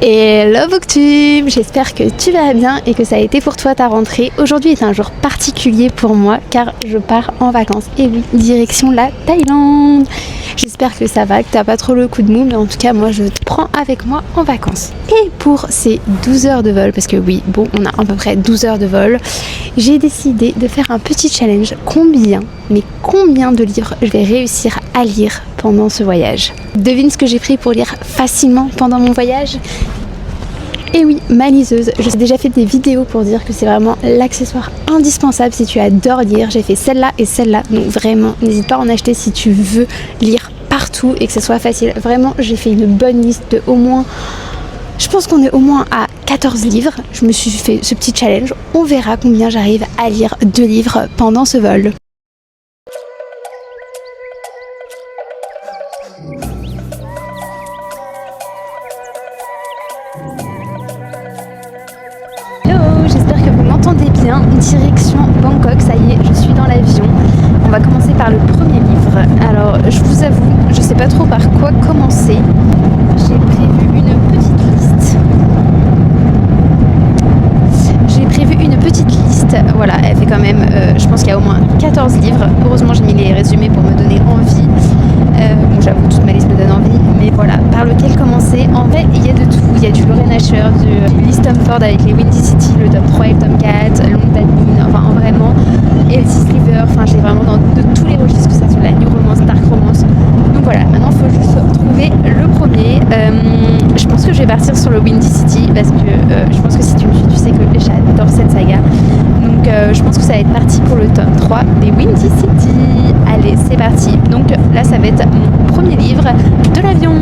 Hello Booktube, j'espère que tu vas bien et que ça a été pour toi ta rentrée. Aujourd'hui est un jour particulier pour moi car je pars en vacances. Et oui, direction la Thaïlande. J'espère que ça va, que t'as pas trop le coup de mou, mais en tout cas moi je te prends avec moi en vacances. Et pour ces 12 heures de vol, parce que oui, bon, on a à peu près 12 heures de vol, j'ai décidé de faire un petit challenge. Combien de livres je vais réussir à lire pendant ce voyage? Devine ce que j'ai pris pour lire facilement pendant mon voyage? Et oui, ma liseuse. J'ai déjà fait des vidéos pour dire que c'est vraiment l'accessoire indispensable si tu adores lire. J'ai fait celle-là et celle-là, donc vraiment n'hésite pas à en acheter si tu veux lire partout et que ce soit facile. Vraiment, j'ai fait une bonne liste de au moins... Je pense qu'on est au moins à 14 livres. Je me suis fait ce petit challenge. On verra combien j'arrive à lire 2 livres pendant ce vol. J'espère que vous m'entendez bien. Direction Bangkok, ça y est, je suis dans l'avion. On va commencer par le premier livre. Alors, je vous avoue, je sais pas trop par quoi commencer. J'ai prévu une petite liste. Voilà, elle fait quand même, je pense qu'il y a au moins 14 livres. Heureusement, j'ai mis les résumés pour me donner envie. Bon, j'avoue, toute ma liste me donne envie. Mais voilà, par lequel commencer? En vrai, il y a de tout. Il y a du Lorraine Asher, du Liz Tomford avec les Windy City, le tome 3 et le tome 4, Long Dadmin, enfin vraiment, Elsie Sliver, enfin j'ai vraiment de tous les registres, que ça soit la New Romance, Dark Romance. Donc voilà, maintenant il faut juste trouver le premier. Je pense que je vais partir sur le Windy City parce que je pense que si tu me suis, tu sais que j'adore cette saga. Donc je pense que ça va être parti pour le tome 3 des Windy City. Allez, c'est parti. Donc là, ça va être mon premier livre de l'avion.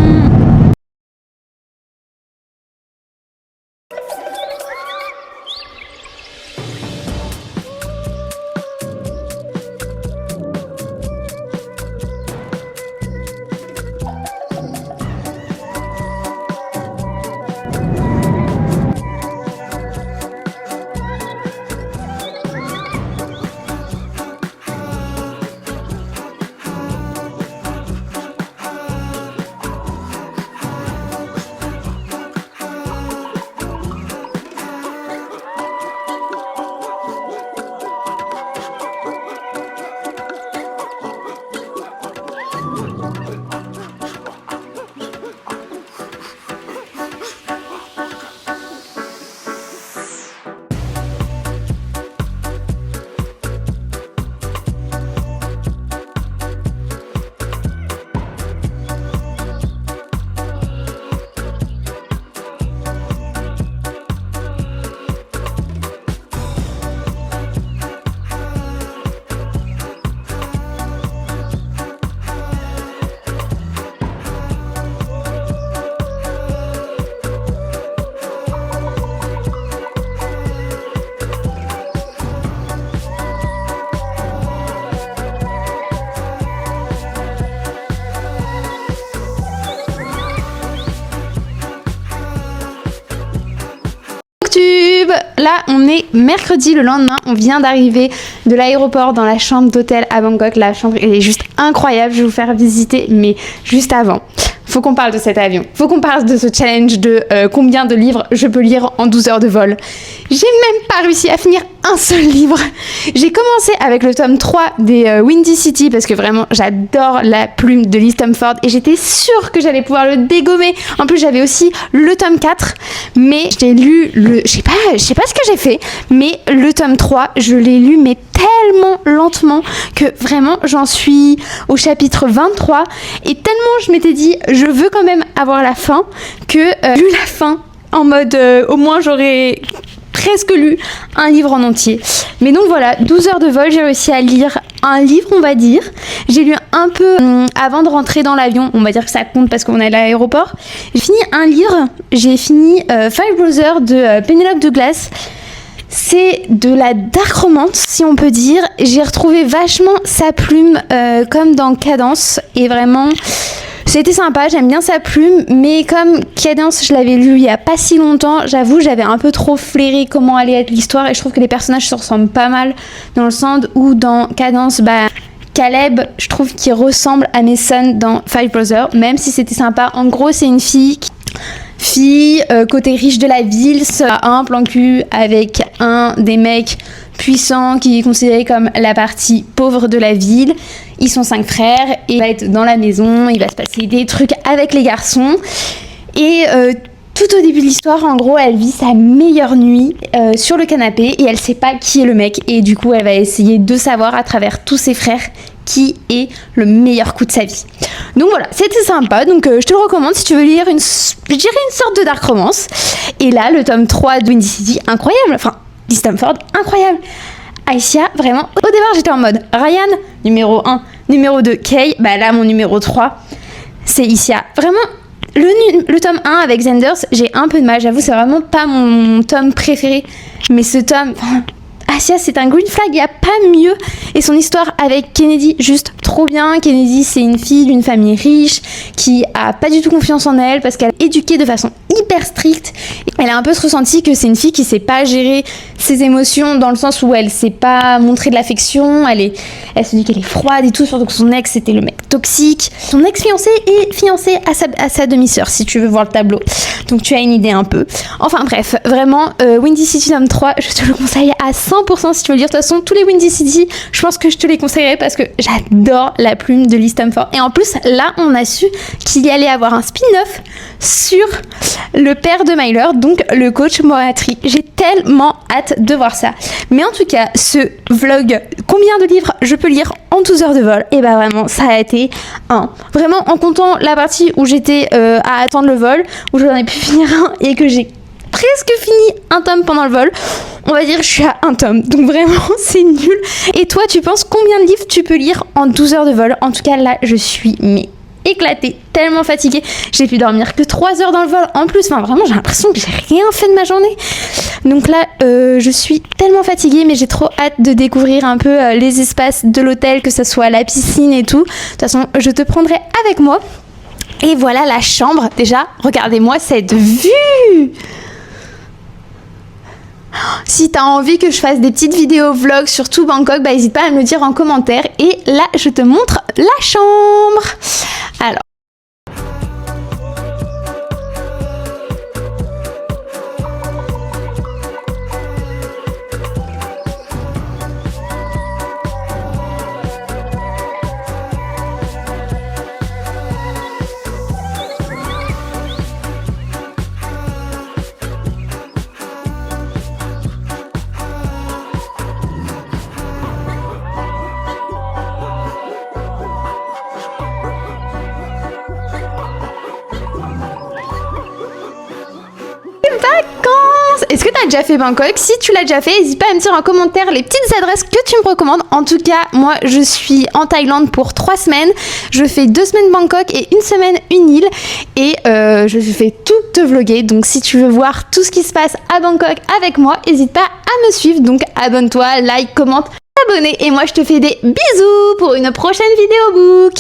Là, on est mercredi, le lendemain, on vient d'arriver de l'aéroport dans la chambre d'hôtel à Bangkok. La chambre, elle est juste incroyable, je vais vous faire visiter, mais juste avant, faut qu'on parle de cet avion. Faut qu'on parle de ce challenge de combien de livres je peux lire en 12 heures de vol. J'ai même pas réussi à finir un seul livre. J'ai commencé avec le tome 3 des Windy City parce que vraiment j'adore la plume de Liz Tomford et j'étais sûre que j'allais pouvoir le dégommer. En plus j'avais aussi le tome 4, mais j'ai lu le... Je sais pas ce que j'ai fait, mais le tome 3, je l'ai lu mais tellement lentement que vraiment j'en suis au chapitre 23 et tellement je m'étais dit je veux quand même avoir la fin que lu la fin en mode au moins j'aurais presque lu un livre en entier. Mais donc voilà, 12 heures de vol, j'ai réussi à lire un livre, on va dire. J'ai lu un peu avant de rentrer dans l'avion, on va dire que ça compte parce qu'on est à l'aéroport. J'ai fini un livre, j'ai fini Five Brothers de Penelope Douglas. C'est de la dark romance, si on peut dire. J'ai retrouvé vachement sa plume comme dans Cadence et vraiment... C'était sympa, j'aime bien sa plume, mais comme Cadence, je l'avais lu il y a pas si longtemps, j'avoue, j'avais un peu trop flairé comment allait être l'histoire et je trouve que les personnages se ressemblent pas mal dans le sens où dans Cadence, Caleb, je trouve qu'il ressemble à Mason dans Five Brothers, même si c'était sympa. En gros, c'est une fille fille, côté riche de la ville, un plan cul avec un des mecs puissants qui est considéré comme la partie pauvre de la ville. Ils sont 5 frères et il va être dans la maison, il va se passer des trucs avec les garçons. Et tout au début de l'histoire, en gros, elle vit sa meilleure nuit sur le canapé et elle sait pas qui est le mec. Et du coup, elle va essayer de savoir à travers tous ses frères qui est le meilleur coup de sa vie. Donc voilà, c'était sympa. Donc je te le recommande si tu veux lire une sorte de dark romance. Et là, le tome 3 de Windy City, incroyable. Enfin, Liz Stamford, incroyable. Aisha, vraiment, au départ, j'étais en mode Ryan, numéro 1, numéro 2, Kay. Bah là, mon numéro 3, c'est Issia. Vraiment, le tome 1 avec Xanders, j'ai un peu de mal. J'avoue, c'est vraiment pas mon tome préféré. Mais ce tome... Asia, c'est un green flag, il n'y a pas mieux. Et son histoire avec Kennedy, juste trop bien. Kennedy, c'est une fille d'une famille riche qui a pas du tout confiance en elle parce qu'elle est éduquée de façon hyper stricte. Elle a un peu ressenti que c'est une fille qui sait pas gérer ses émotions dans le sens où elle sait pas montrer de l'affection. Elle se dit qu'elle est froide et tout, surtout que son ex, c'était le mec toxique. Son ex-fiancé est fiancé à sa demi-sœur, si tu veux voir le tableau. Donc tu as une idée un peu. Enfin bref, vraiment, Windy City tome 3, je te le conseille à 100% si tu veux lire. De toute façon, tous les Windy City, je pense que je te les conseillerais parce que j'adore la plume de Liz Stamford. Et en plus, là, on a su qu'il y allait avoir un spin-off sur le père de Myler, donc le coach Moatri. J'ai tellement hâte de voir ça. Mais en tout cas, ce vlog, combien de livres je peux lire en 12 heures de vol? Et bah vraiment, ça a été un. Vraiment, en comptant la partie où j'étais à attendre le vol, où j'en ai pu finir un et que j'ai presque fini un tome pendant le vol, on va dire que je suis à un tome. Donc vraiment, c'est nul. Et toi, tu penses combien de livres tu peux lire en 12 heures de vol? En tout cas, là, je suis éclatée, tellement fatiguée. J'ai pu dormir que 3 heures dans le vol en plus. Enfin, vraiment, j'ai l'impression que j'ai rien fait de ma journée. Donc là, je suis tellement fatiguée, mais j'ai trop hâte de découvrir un peu les espaces de l'hôtel, que ce soit la piscine et tout. De toute façon, je te prendrai avec moi. Et voilà la chambre. Déjà, regardez-moi cette vue! Si t'as envie que je fasse des petites vidéos vlogs sur tout Bangkok, bah n'hésite pas à me le dire en commentaire. Et là, je te montre la chambre. Alors. Est-ce que tu as déjà fait Bangkok? Si tu l'as déjà fait, n'hésite pas à me dire en commentaire les petites adresses que tu me recommandes. En tout cas, moi, je suis en Thaïlande pour 3 semaines. Je fais 2 semaines Bangkok et 1 semaine une île. Et je fais tout te vlogger. Donc, si tu veux voir tout ce qui se passe à Bangkok avec moi, n'hésite pas à me suivre. Donc, abonne-toi, like, commente, abonne. Et moi, je te fais des bisous pour une prochaine vidéo book.